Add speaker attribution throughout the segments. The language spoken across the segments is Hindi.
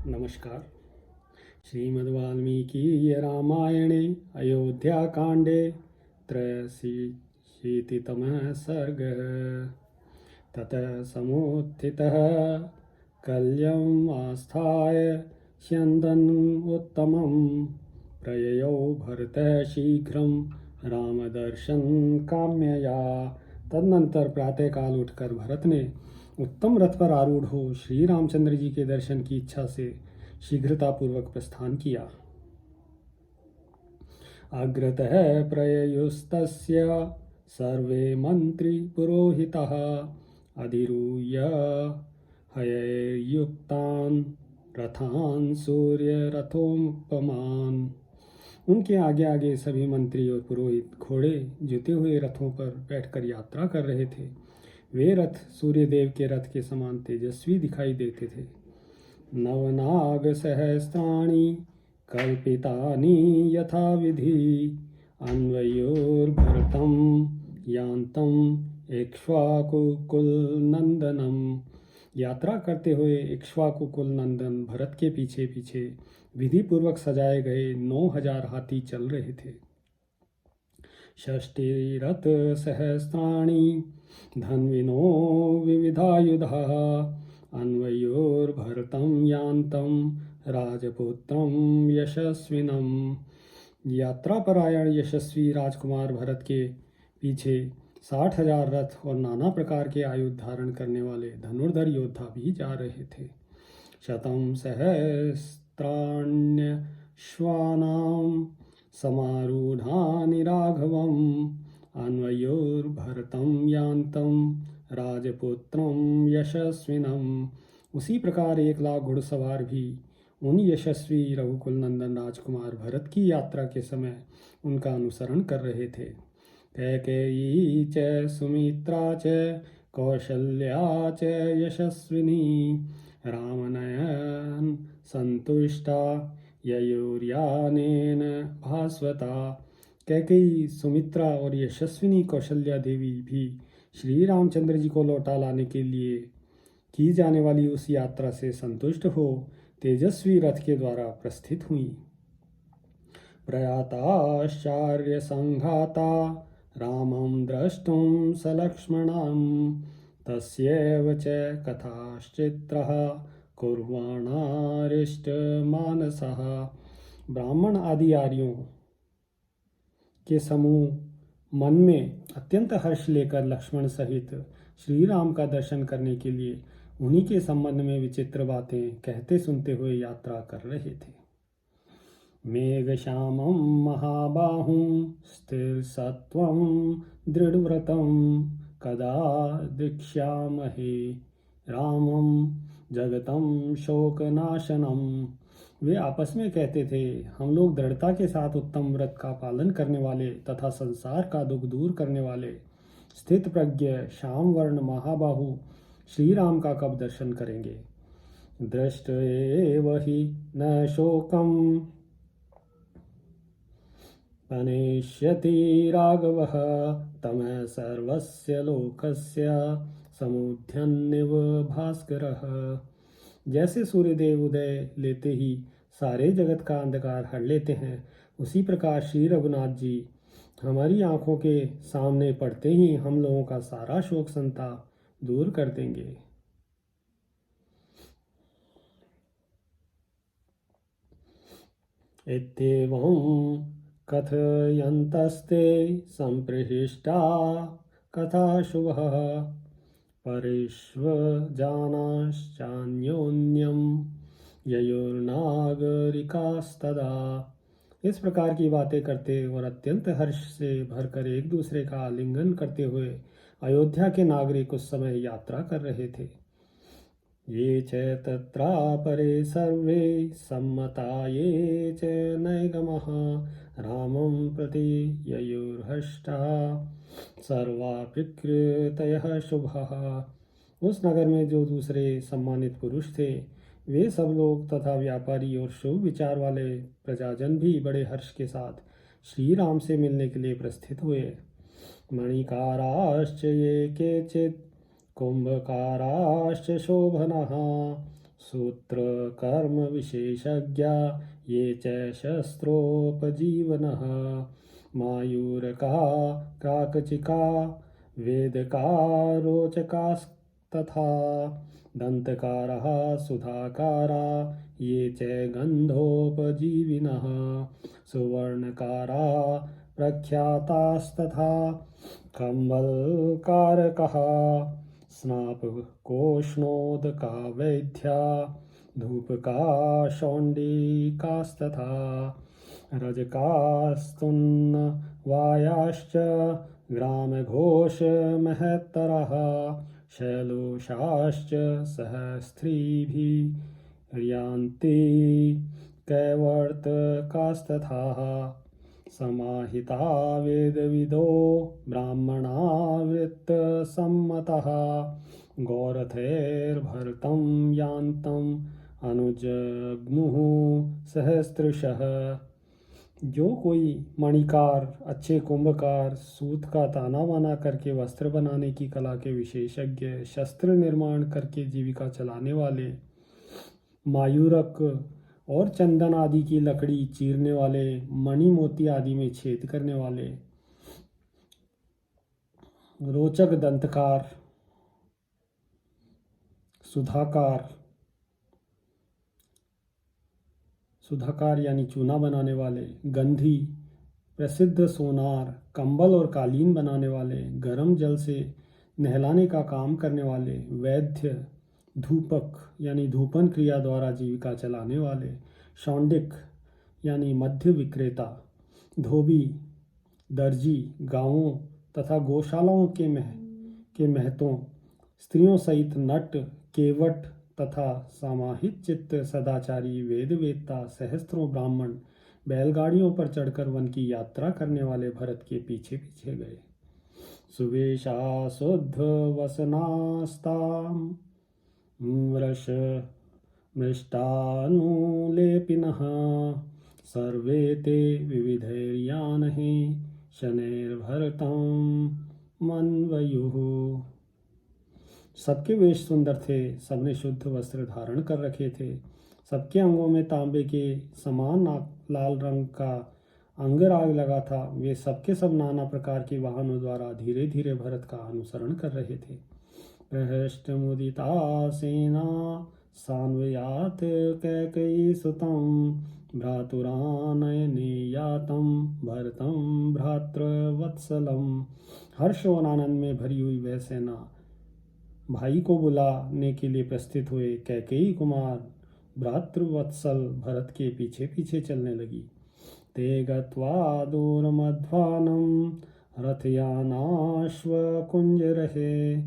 Speaker 1: नमस्कार। श्रीमद्वाल्मीकि रामायणे अयोध्याकाण्डे त्रयशीतितमः सर्गः। ततः समुत्थितः कल्यम् आस्थाय स्यन्दन् उत्तमं प्रययौ भरतः शीघ्रं रामदर्शन काम्यया। तदनंतर प्रातःकाल उठकर भरत ने उत्तम रथ पर आरूढ़ हो श्री रामचंद्र जी के दर्शन की इच्छा से शीघ्रतापूर्वक प्रस्थान किया। अग्रतः प्रययुस्तस्य सर्वे मंत्री पुरोहिताः अधिरूह्य हयैर्युक्तान् रथान् सूर्यरथोपमान्। उनके आगे आगे सभी मंत्री और पुरोहित घोड़े जुते हुए रथों पर बैठकर यात्रा कर रहे थे। वे रथ सूर्यदेव के रथ के समान तेजस्वी दिखाई देते थे। नवनाग सहस्राणि कल्पितानि यथा विधि अन्वयोर्भरतं यान्तम् इक्ष्वाकुकुल नंदनम। यात्रा करते हुए इक्ष्वाकुकुल नंदन भरत के पीछे पीछे विधि पूर्वक सजाए गए 9,000 हाथी चल रहे थे। षष्टिरथ सहस्राणि धन्विनो विविधायुधाः अन्वयोर्भरतं यान्तं राजपुत्रं यशस्विनम्। यात्रापरायण यशस्वी राजकुमार भरत के पीछे 60,000 रथ और नाना प्रकार के आयुध धारण करने वाले धनुर्धर योद्धा भी जा रहे थे। शतं सहस्त्राण्यश्वानां समारूढानि राघवम् अन्वयोर्भरतं यान्तं राजपुत्रं यशस्विनम्। उसी प्रकार 1,00,000 घुड़सवार भी उन यशस्वी रघुकुल नंदन राजकुमार भरत की यात्रा के समय उनका अनुसरण कर रहे थे। कैकेयी च सुमित्रा च कौशल्या च यशस्विनी रामनयन संतुष्टा ययोर्यानेन भास्वता। कैकेयी, सुमित्रा और यशस्विनी कौशल्या देवी भी श्री रामचंद्र जी को लौटा लाने के लिए की जाने वाली उस यात्रा से संतुष्ट हो तेजस्वी रथ के द्वारा प्रस्थित हुई। प्रयाताश्चार्य संघाता रामं द्रष्टुं सलक्ष्मणं तस्यैव च कथाश्चित्रः कुर्वाणारिष्टमानसः। ब्राह्मण आदि आर्यों के समूह मन में अत्यंत हर्ष लेकर लक्ष्मण सहित श्री राम का दर्शन करने के लिए उन्हीं के संबंध में विचित्र बातें कहते सुनते हुए यात्रा कर रहे थे। मेघश्यामं महाबाहुं स्थिरसत्त्वं दृढ़व्रतं कदा दृक्ष्यामहे रामं जगतं शोकनाशनम। वे आपस में कहते थे, हम लोग दृढ़ता के साथ उत्तम व्रत का पालन करने वाले तथा संसार का दुख दूर करने वाले स्थित प्रज्ञ श्याम वर्ण महाबाहु श्री राम का कब दर्शन करेंगे। दृष्ट एव हि न शोकम अनेष्यति राघवः तमः सर्वस्य लोकस्य समुद्यन्निव भास्करः। जैसे सूर्यदेव उदय लेते ही सारे जगत का अंधकार हर लेते हैं, उसी प्रकार श्री रघुनाथ जी हमारी आंखों के सामने पड़ते ही हम लोगों का सारा शोक संताप दूर कर देंगे। इत्येवं कथयन्तस्ते सम्पृष्टा कथा शुभः परिष्वजानाश्चान्योन्यं ययोर्नागरिकास्तदा। इस प्रकार की बातें करते और अत्यंत हर्ष से भरकर एक दूसरे का आलिंगन करते हुए अयोध्या के नागरिक उस समय यात्रा कर रहे थे। ये च तत्रापरे सर्वे सम्मता ये च नैगमः रामं प्रति ययुर्हष्टः सर्वा प्रकृतयः शुभः। उस नगर में जो दूसरे सम्मानित पुरुष थे वे सब लोग तथा व्यापारी और शुभ विचार वाले प्रजाजन भी बड़े हर्ष के साथ श्री राम से मिलने के लिए प्रस्थित हुए। मणिकाराश्च ये केचित् कुंभकाराश्च शोभनः सूत्र कर्म विशेषज्ञा ये च शस्त्रोपजीवनः मायूरका क्राकचिका वेदका रोचकास्तथा दन्तकारः सुधाकारा ये च गन्धोपजीविनः सुवर्णकारा प्रख्यातास्तथा कम्बलकारकः स्नापकोष्णोदका वैद्या धूपका शौण्डिकास्तथा रजकास्तुन्नवायाश्च ग्रामघोषमहत्तरः शैलोषाश्च सहस्त्रीभिर्यान्ति कैवर्तकास्तथा समाहिता वेदविदो ब्राह्मणा वृत्तसम्मतः गौरथैर्भरतं यान्तम् अनुजग्मुः सहस्त्रशः। जो कोई मणिकार, अच्छे कुंभकार, सूत का ताना बाना करके वस्त्र बनाने की कला के विशेषज्ञ, शस्त्र निर्माण करके जीविका चलाने वाले, मायूरक और चंदन आदि की लकड़ी चीरने वाले, मणि मोती आदि में छेद करने वाले, रोचक दंतकार, सुधाकार यानी चूना बनाने वाले, गंधी, प्रसिद्ध सोनार, कंबल और कालीन बनाने वाले, गर्म जल से नहलाने का काम करने वाले, वैद्य, धूपक यानी धूपन क्रिया द्वारा जीविका चलाने वाले, शौंडिक यानी मध्य विक्रेता, धोबी, दर्जी, गांवों तथा गौशालाओं के महतों, स्त्रियों सहित नट, केवट तथा समाहित चित्त सदाचारी, वेदवेत्ता, सहस्त्रों ब्राह्मण बैलगाड़ियों पर चढ़कर वन की यात्रा करने वाले भरत के पीछे पीछे गए। सुवेशा शुद्ध वसनास्ताम वृष मृष्टानुलेपिनः सर्वे ते विविधैर्यानहि शनैर्भरतं मन्वयुः। सबके वेश सुंदर थे, सबने शुद्ध वस्त्र धारण कर रखे थे, सबके अंगों में तांबे के समान लाल रंग का अंगराग लगा था। वे सबके सब नाना प्रकार के वाहनों द्वारा धीरे धीरे भरत का अनुसरण कर रहे थे। प्रहष्टमुदिता सेना सान्वयात कैकयी सुतं भ्रातुरानयने यातं भरतं भ्रातृवत्सलम। हर्ष और आनंद में भरी हुई वह सेना भाई को बुलाने के लिए प्रस्थित हुए कैकेयी कुमार भ्रातृवत्सल भरत के पीछे पीछे चलने लगी। ते गत्वा दूरमध्वानं रथयानाश्वकुञ्जरहे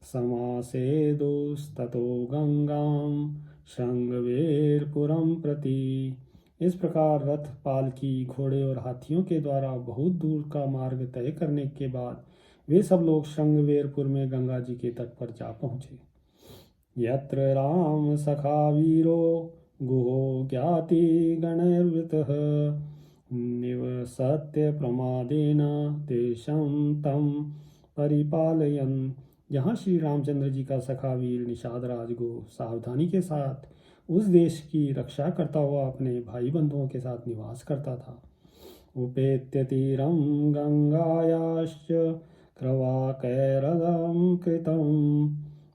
Speaker 1: समासेदुस्ततो गंगां शृंगवेरपुरं प्रति। इस प्रकार रथ, पालकी, घोड़े और हाथियों के द्वारा बहुत दूर का मार्ग तय करने के बाद वे सब लोग श्रृंगवेरपुर में गंगा जी के तट पर जा पहुँचे। यत्र राम सखा वीरो गुहो ज्ञाति गणैर्वृतः निवसत्य प्रमादेन देशं तं परिपालयन्। जहाँ श्री रामचंद्र जी का सखा वीर निषाद राजगो सावधानी के साथ उस देश की रक्षा करता हुआ अपने भाई बंधुओं के साथ निवास करता था। उपेत्य तीरं गंगायाश्च क्रवाकैरलं कृतं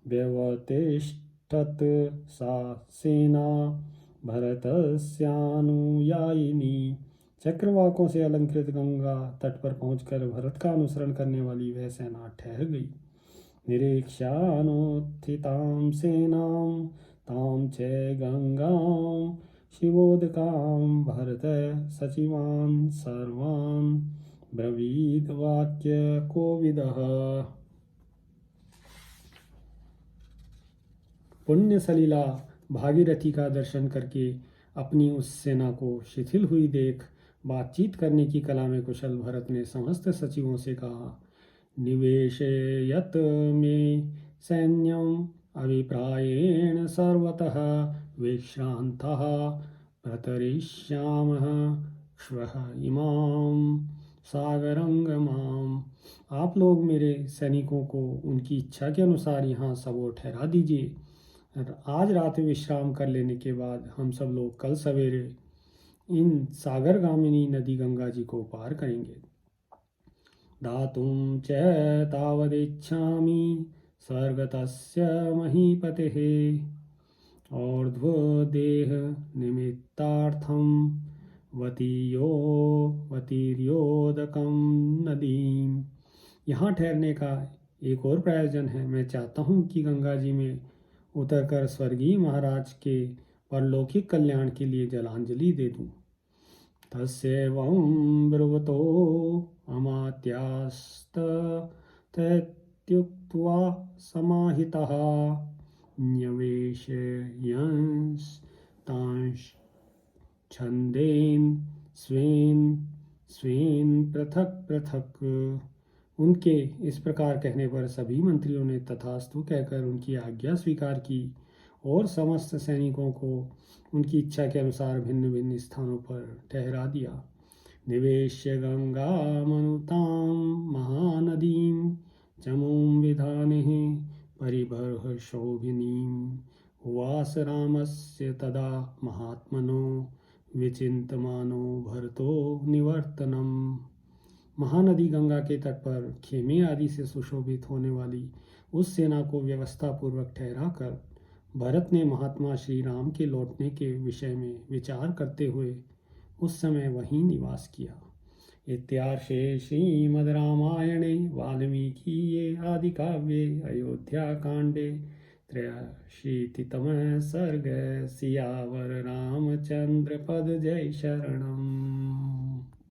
Speaker 1: व्यवतिष्ठत् सा सेना भरतस्यानुयायिनी। चक्रवाकों से अलंकृत गंगा तट पर पहुंचकर भरत का अनुसरण करने वाली वह सेना ठहर गई। निरीक्षानुत्थितां सेनां तां च गंगां शिवोदकां भरत सचिवान् सर्वान् ब्रवीद वाक्य कोविदः। पुण्य सलीला भागीरथी का दर्शन करके अपनी उस सेना को शिथिल हुई देख बातचीत करने की कला में कुशल भरत ने समस्त सचिवों से कहा, निवेशयत में सैन्यम अभिप्रायेण सर्वतः विश्रांतः प्रतरिष्यामः श्वः इमां सागरंगमाम। आप लोग मेरे सैनिकों को उनकी इच्छा के अनुसार यहाँ सबोर ठहरा दीजिए। आज रात में विश्राम कर लेने के बाद हम सब लोग कल सवेरे इन सागरगामिनी नदी गंगा जी को पार करेंगे। दातुं च तावदिच्छामि सर्गतस्य महीपतेः और्ध्वदेह निमित्तार्थं वतीर्योदकं नदीम। यहाँ ठहरने का एक और प्रयोजन है। मैं चाहता हूँ कि गंगा जी में उतरकर स्वर्गीय महाराज के परलौकिक कल्याण के लिए जलांजलि दे दूँ। तस्यैवं ब्रुवतो अमात्यास्तथेत्युक्त्वा समाहितः न्यवेशयंस्तांश्छन्देन स्वेन स्वेन पृथक पृथक। उनके इस प्रकार कहने पर सभी मंत्रियों ने तथास्तु कहकर उनकी आज्ञा स्वीकार की और समस्त सैनिकों को उनकी इच्छा के अनुसार भिन्न भिन्न स्थानों पर ठहरा दिया। निवेश्य गंगा मनुतां महानदीं चमूं विधानेः परिबर्ह शोभिनीं उवास रामस्य तदा महात्मनो विचिन्तमानो भरतो निवर्तनम्। महानदी गंगा के तट पर खेमे आदि से सुशोभित होने वाली उस सेना को व्यवस्था पूर्वक ठहरा कर भरत ने महात्मा श्री राम के लौटने के विषय में विचार करते हुए उस समय वहीं निवास किया। इत्यार्षे श्रीमद् रामायणे वाल्मीकिये आदिकाव्ये अयोध्याकाण्डे 83तमः सर्गः। सियावर रामचंद्र पद जय शरणम्।